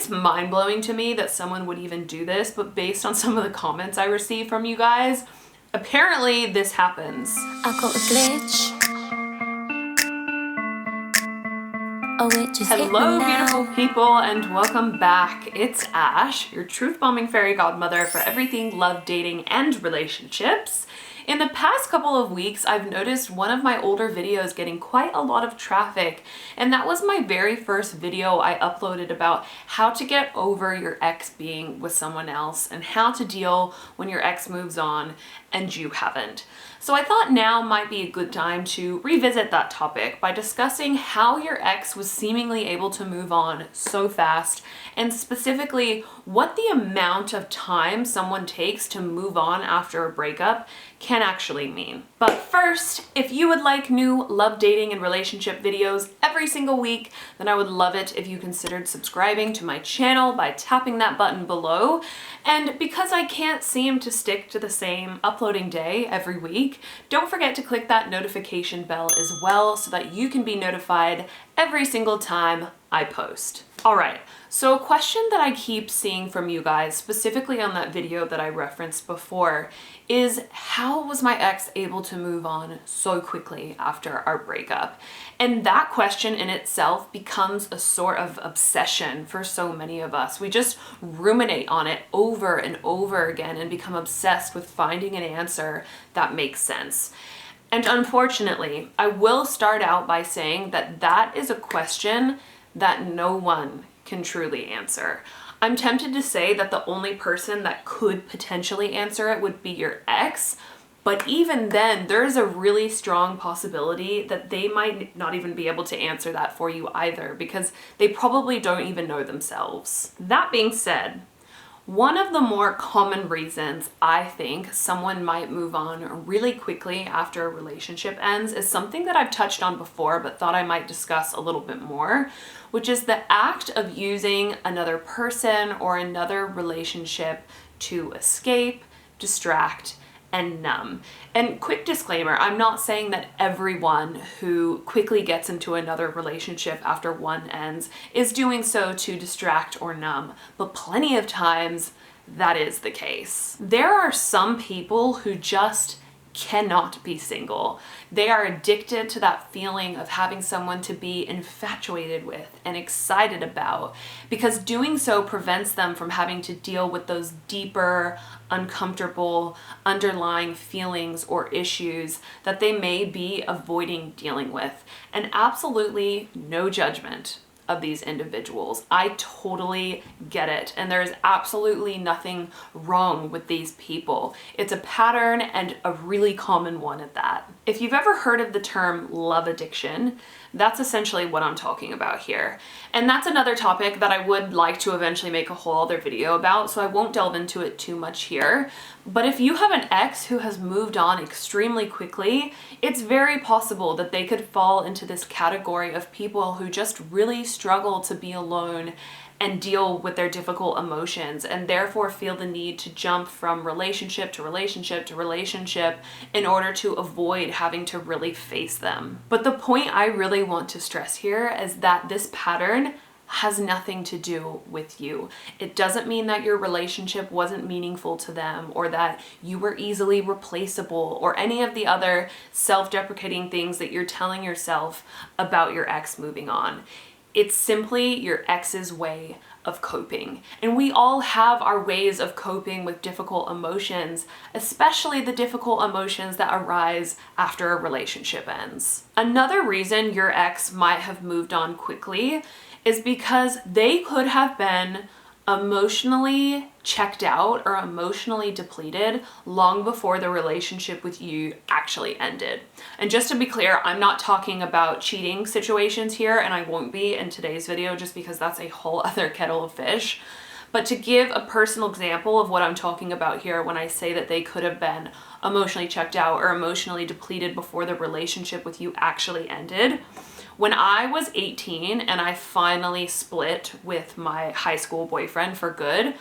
it's mind-blowing to me that someone would even do this, but based on some of the comments I received from you guys, apparently this happens. I got a glitch. Oh, it just Hello, beautiful people, and welcome back. It's Ash, your truth-bombing fairy godmother for everything love, dating, and relationships. In the past couple of weeks, I've noticed one of my older videos getting quite a lot of traffic, and that was my very first video I uploaded about how to get over your ex being with someone else and how to deal when your ex moves on and you haven't. So I thought now might be a good time to revisit that topic by discussing how your ex was seemingly able to move on so fast, and specifically what the amount of time someone takes to move on after a breakup can actually mean. But first, if you would like new love, dating, and relationship videos every single week, then I would love it if you considered subscribing to my channel by tapping that button below. And because I can't seem to stick to the same uploading day every week, don't forget to click that notification bell as well so that you can be notified every single time I post. All right, so a question that I keep seeing from you guys, specifically on that video that I referenced before, is how was my ex able to move on so quickly after our breakup? And that question in itself becomes a sort of obsession for so many of us. We just ruminate on it over and over again and become obsessed with finding an answer that makes sense. And unfortunately, I will start out by saying that that is a question that no one can truly answer. I'm tempted to say that the only person that could potentially answer it would be your ex, but even then, there is a really strong possibility that they might not even be able to answer that for you either, because they probably don't even know themselves. That being said, one of the more common reasons I think someone might move on really quickly after a relationship ends is something that I've touched on before but thought I might discuss a little bit more, which is the act of using another person or another relationship to escape, distract, and numb. And quick disclaimer, I'm not saying that everyone who quickly gets into another relationship after one ends is doing so to distract or numb, but plenty of times that is the case. There are some people who just cannot be single. They are addicted to that feeling of having someone to be infatuated with and excited about, because doing so prevents them from having to deal with those deeper, uncomfortable, underlying feelings or issues that they may be avoiding dealing with. And absolutely no judgment of these individuals. I totally get it, and there's absolutely nothing wrong with these people. It's a pattern, and a really common one at that. If you've ever heard of the term love addiction, that's essentially what I'm talking about here. And that's another topic that I would like to eventually make a whole other video about, so I won't delve into it too much here. But if you have an ex who has moved on extremely quickly, it's very possible that they could fall into this category of people who just really struggle to be alone and deal with their difficult emotions, and therefore feel the need to jump from relationship to relationship to relationship in order to avoid having to really face them. But the point I really want to stress here is that this pattern has nothing to do with you. It doesn't mean that your relationship wasn't meaningful to them, or that you were easily replaceable, or any of the other self-deprecating things that you're telling yourself about your ex moving on. It's simply your ex's way of coping. And we all have our ways of coping with difficult emotions, especially the difficult emotions that arise after a relationship ends. Another reason your ex might have moved on quickly is because they could have been emotionally checked out or emotionally depleted long before the relationship with you actually ended. And just to be clear, I'm not talking about cheating situations here, and I won't be in today's video just because that's a whole other kettle of fish. But to give a personal example of what I'm talking about here when I say that they could have been emotionally checked out or emotionally depleted before the relationship with you actually ended, when I was 18 and I finally split with my high school boyfriend for good,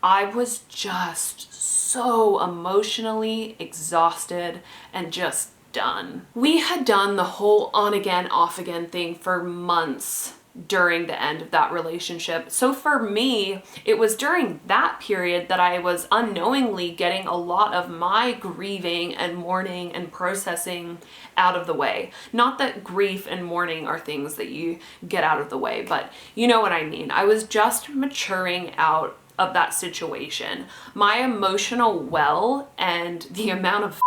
I was just so emotionally exhausted and just done. We had done the whole on again, off again thing for months during the end of that relationship. So for me, it was during that period that I was unknowingly getting a lot of my grieving and mourning and processing out of the way. Not that grief and mourning are things that you get out of the way, but you know what I mean. I was just maturing out of that situation. My emotional well and the amount of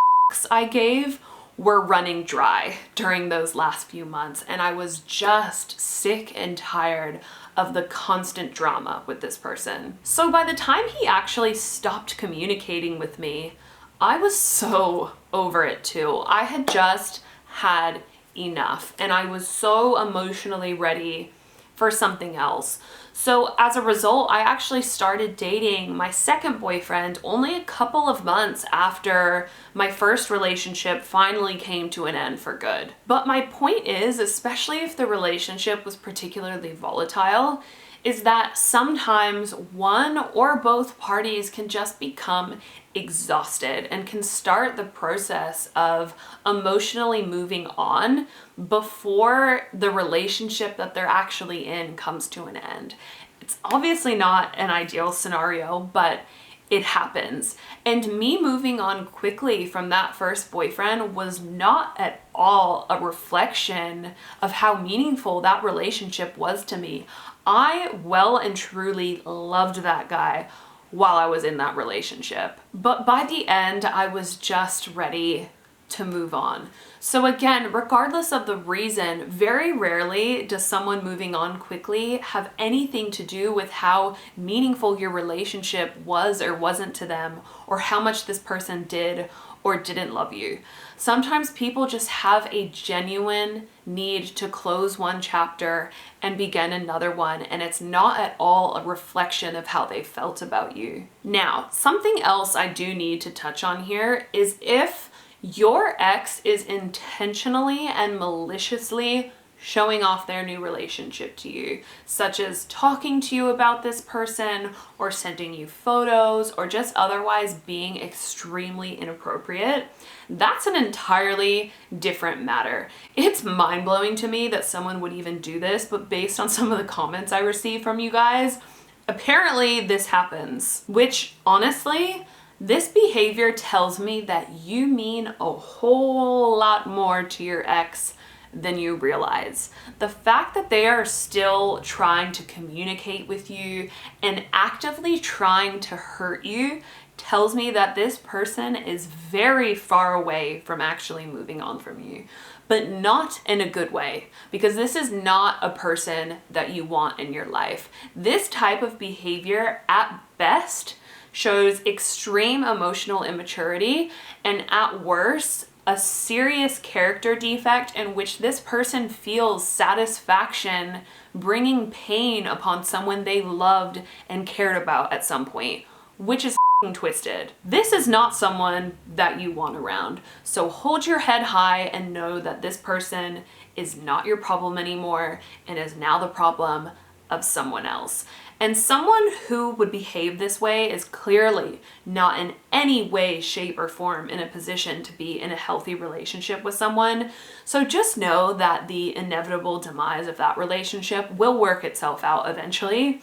I gave were running dry during those last few months, and I was just sick and tired of the constant drama with this person. So by the time he actually stopped communicating with me, I was so over it too. I had just had enough, and I was so emotionally ready for something else. So as a result, I actually started dating my second boyfriend only a couple of months after my first relationship finally came to an end for good. But my point is, especially if the relationship was particularly volatile, is that sometimes one or both parties can just become exhausted and can start the process of emotionally moving on before the relationship that they're actually in comes to an end. It's obviously not an ideal scenario, but it happens. And me moving on quickly from that first boyfriend was not at all a reflection of how meaningful that relationship was to me. I well and truly loved that guy while I was in that relationship. But by the end, I was just ready to move on. So again, regardless of the reason, very rarely does someone moving on quickly have anything to do with how meaningful your relationship was or wasn't to them, or how much this person did or didn't love you. Sometimes people just have a genuine need to close one chapter and begin another one, and it's not at all a reflection of how they felt about you. Now, something else I do need to touch on here is if your ex is intentionally and maliciously showing off their new relationship to you, such as talking to you about this person or sending you photos or just otherwise being extremely inappropriate, that's an entirely different matter. It's mind-blowing to me that someone would even do this, but based on some of the comments I receive from you guys, apparently this happens, which honestly, this behavior tells me that you mean a whole lot more to your ex than you realize. The fact that they are still trying to communicate with you and actively trying to hurt you tells me that this person is very far away from actually moving on from you, but not in a good way, because this is not a person that you want in your life. This type of behavior at best shows extreme emotional immaturity, and at worst, a serious character defect in which this person feels satisfaction bringing pain upon someone they loved and cared about at some point, which is twisted. This is not someone that you want around. So hold your head high and know that this person is not your problem anymore and is now the problem of someone else. And someone who would behave this way is clearly not in any way, shape, or form in a position to be in a healthy relationship with someone. So just know that the inevitable demise of that relationship will work itself out eventually.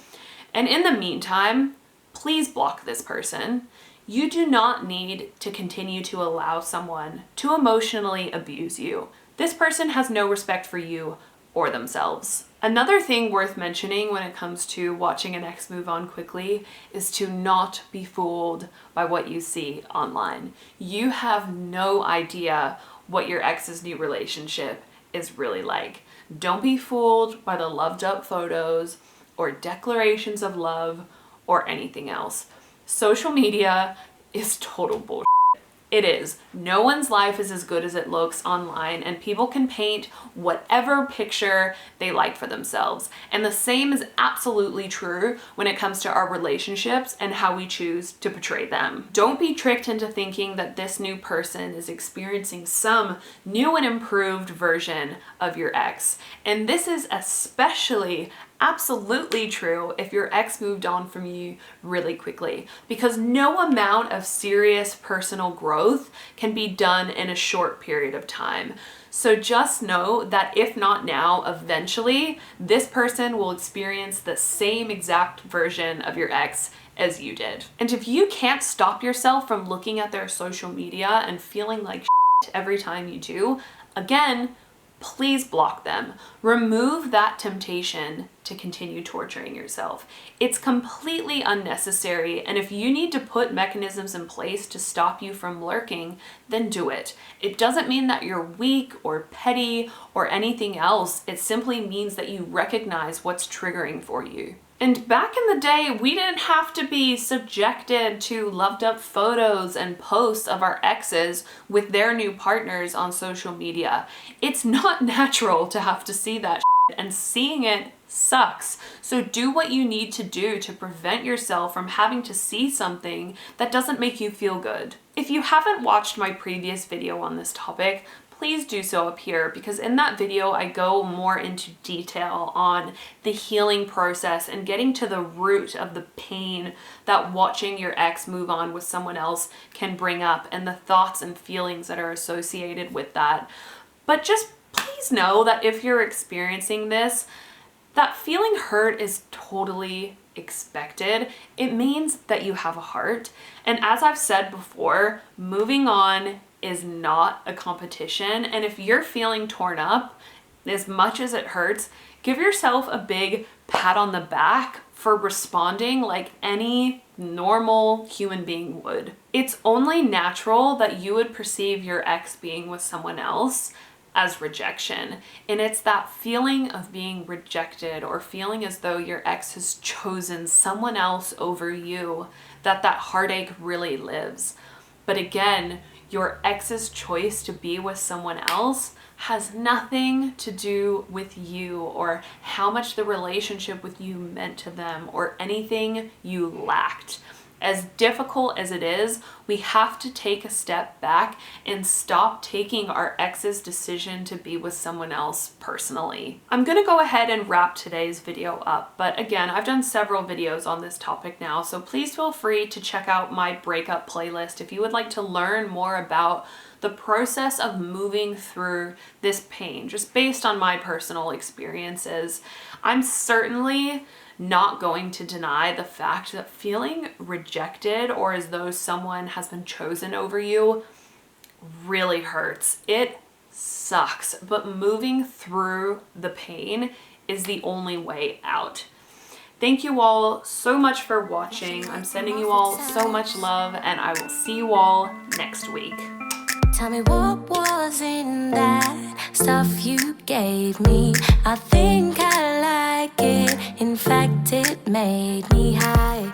And in the meantime, please block this person. You do not need to continue to allow someone to emotionally abuse you. This person has no respect for you or themselves. Another thing worth mentioning when it comes to watching an ex move on quickly is to not be fooled by what you see online. You have no idea what your ex's new relationship is really like. Don't be fooled by the loved up photos or declarations of love or anything else. Social media is total bullshit. It is. No one's life is as good as it looks online, and people can paint whatever picture they like for themselves. And the same is absolutely true when it comes to our relationships and how we choose to portray them. Don't be tricked into thinking that this new person is experiencing some new and improved version of your ex. And this is especially absolutely true if your ex moved on from you really quickly, because no amount of serious personal growth can be done in a short period of time. So just know that if not now, eventually this person will experience the same exact version of your ex as you did. And if you can't stop yourself from looking at their social media and feeling like shit every time you do, again, please block them. Remove that temptation to continue torturing yourself. It's completely unnecessary, and if you need to put mechanisms in place to stop you from lurking, then do it. It doesn't mean that you're weak or petty or anything else. It simply means that you recognize what's triggering for you. And back in the day, we didn't have to be subjected to loved up photos and posts of our exes with their new partners on social media. It's not natural to have to see that shit, and seeing it sucks. So do what you need to do to prevent yourself from having to see something that doesn't make you feel good. If you haven't watched my previous video on this topic, please do so up here, because in that video I go more into detail on the healing process and getting to the root of the pain that watching your ex move on with someone else can bring up and the thoughts and feelings that are associated with that. But just please know that if you're experiencing this, that feeling hurt is totally expected. It means that you have a heart. And as I've said before, moving on is not a competition. And if you're feeling torn up, as much as it hurts, give yourself a big pat on the back for responding like any normal human being would. It's only natural that you would perceive your ex being with someone else as rejection. And it's that feeling of being rejected or feeling as though your ex has chosen someone else over you that heartache really lives. But again, your ex's choice to be with someone else has nothing to do with you or how much the relationship with you meant to them or anything you lacked. As difficult as it is, we have to take a step back and stop taking our ex's decision to be with someone else personally. I'm gonna go ahead and wrap today's video up, but again, I've done several videos on this topic now, so please feel free to check out my breakup playlist if you would like to learn more about the process of moving through this pain, just based on my personal experiences. I'm certainly not going to deny the fact that feeling rejected or as though someone has been chosen over you really hurts. It sucks, but moving through the pain is the only way out. Thank you all so much for watching. I'm sending you all so much love, and I will see you all next week. Tell me what was in that stuff you gave me. I think I like it. In fact, it made me high.